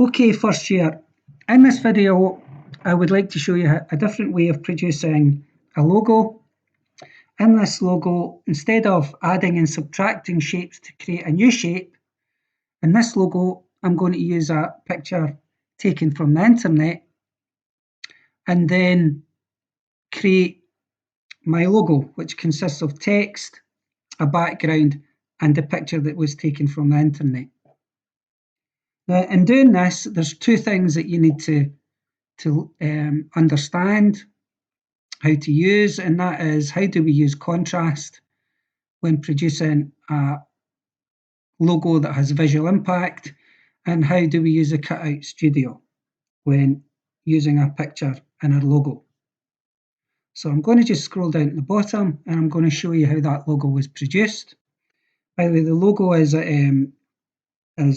Okay, first year. In this video, I would like to show you a different way of producing a logo. In this logo, instead of adding and subtracting shapes to create a new shape, in this logo, I'm going to use a picture taken from the internet and then create my logo, which consists of text, a background, and a picture that was taken from the internet. Now, in doing this, there's two things that you need to understand how to use, and that is, how do we use contrast when producing a logo that has visual impact, and how do we use a cutout studio when using a picture in our logo. So I'm going to just scroll down to the bottom and I'm going to show you how that logo was produced. By the way, the logo is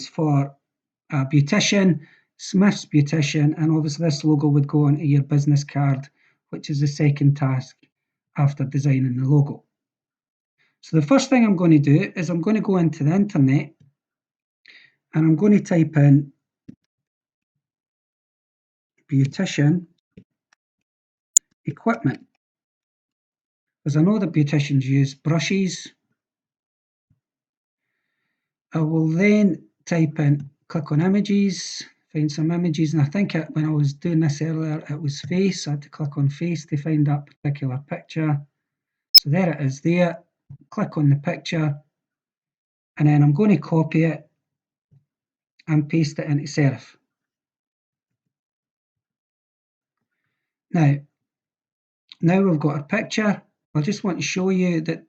for Beautician, Smith's Beautician, and obviously this logo would go onto your business card, which is the second task after designing the logo. So the first thing I'm going to do is I'm going to go into the internet and I'm going to type in Beautician equipment, because I know that beauticians use brushes. I will then type in, click on images, find some images, and I think when I was doing this earlier it was face. I had to click on face to find that particular picture. So there it is there. Click on the picture and then I'm going to copy it and paste it into Serif. Now we've got a picture. I just want to show you that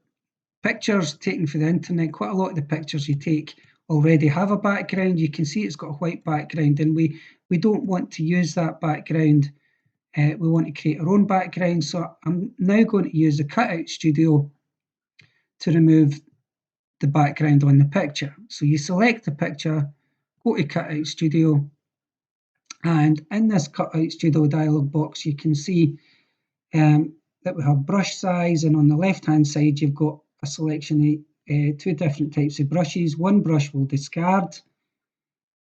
pictures taken for the internet, quite a lot of the pictures you take already have a background. You can see it's got a white background and we don't want to use that background. We want to create our own background. So I'm now going to use the Cutout Studio to remove the background on the picture. So you select the picture, go to Cutout Studio, and in this Cutout Studio dialog box you can see that we have brush size, and on the left hand side you've got a selection of two different types of brushes. One brush will discard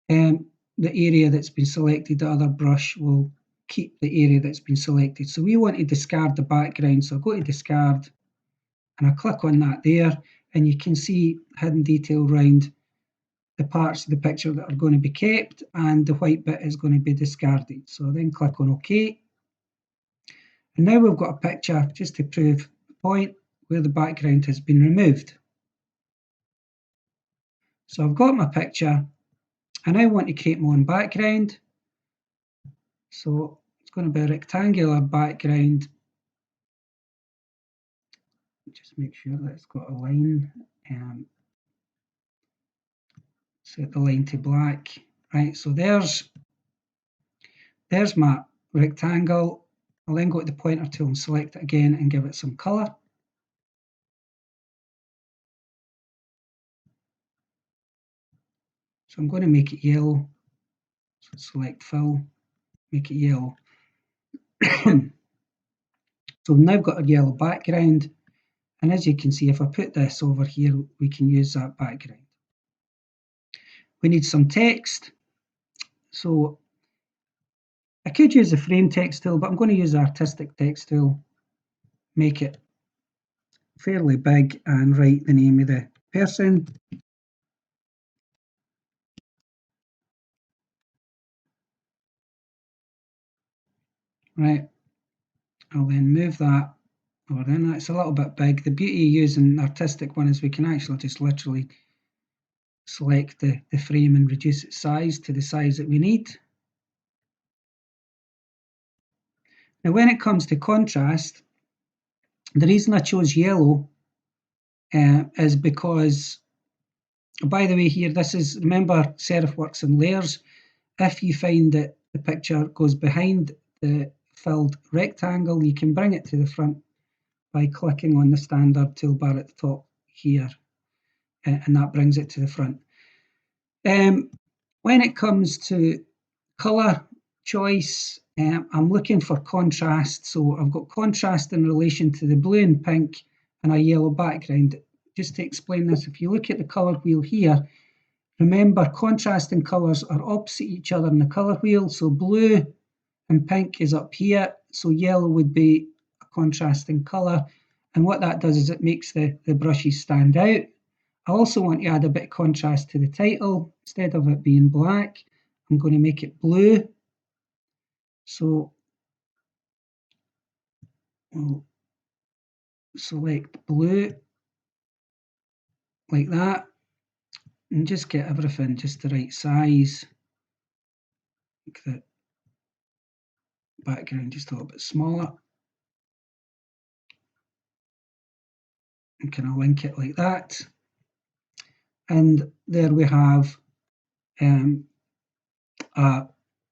the area that's been selected, the other brush will keep the area that's been selected. So we want to discard the background, so I'll go to discard and I click on that there, and you can see hidden detail around the parts of the picture that are going to be kept, and the white bit is going to be discarded. So then click on OK. And now we've got a picture, just to prove the point, where the background has been removed. So I've got my picture, and I want to create my own background. So it's going to be a rectangular background. Just make sure that it's got a line. Set the line to black. Right, so there's my rectangle. I'll then go to the pointer tool and select it again and give it some colour. So I'm going to make it yellow. So select fill, make it yellow. So we've now got a yellow background, and as you can see, if I put this over here, we can use that background. We need some text. So I could use the frame text tool, but I'm going to use the artistic text tool, make it fairly big, and write the name of the person. Right, I'll then move that over then. That's a little bit big. The beauty of using the artistic one is we can actually just literally select the frame and reduce its size to the size that we need. Now when it comes to contrast, the reason I chose yellow is because, by the way, here, this is, remember, Serif works in layers. If you find that the picture goes behind the filled rectangle, you can bring it to the front by clicking on the standard toolbar at the top here, and that brings it to the front. When it comes to colour choice, I'm looking for contrast, so I've got contrast in relation to the blue and pink and a yellow background. Just to explain this, if you look at the colour wheel here, Remember, contrasting colours are opposite each other in the colour wheel, so blue and pink is up here, so yellow would be a contrasting colour, and what that does is it makes the brushes stand out. I also want to add a bit of contrast to the title. Instead of it being black, I'm going to make it blue. So we'll select blue like that and just get everything just the right size. Make the background just a little bit smaller. And kind of link it like that. And there we have a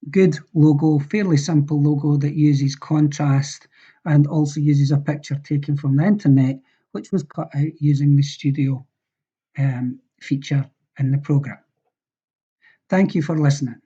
good logo, fairly simple logo that uses contrast and also uses a picture taken from the internet, which was cut out using the studio feature in the program. Thank you for listening.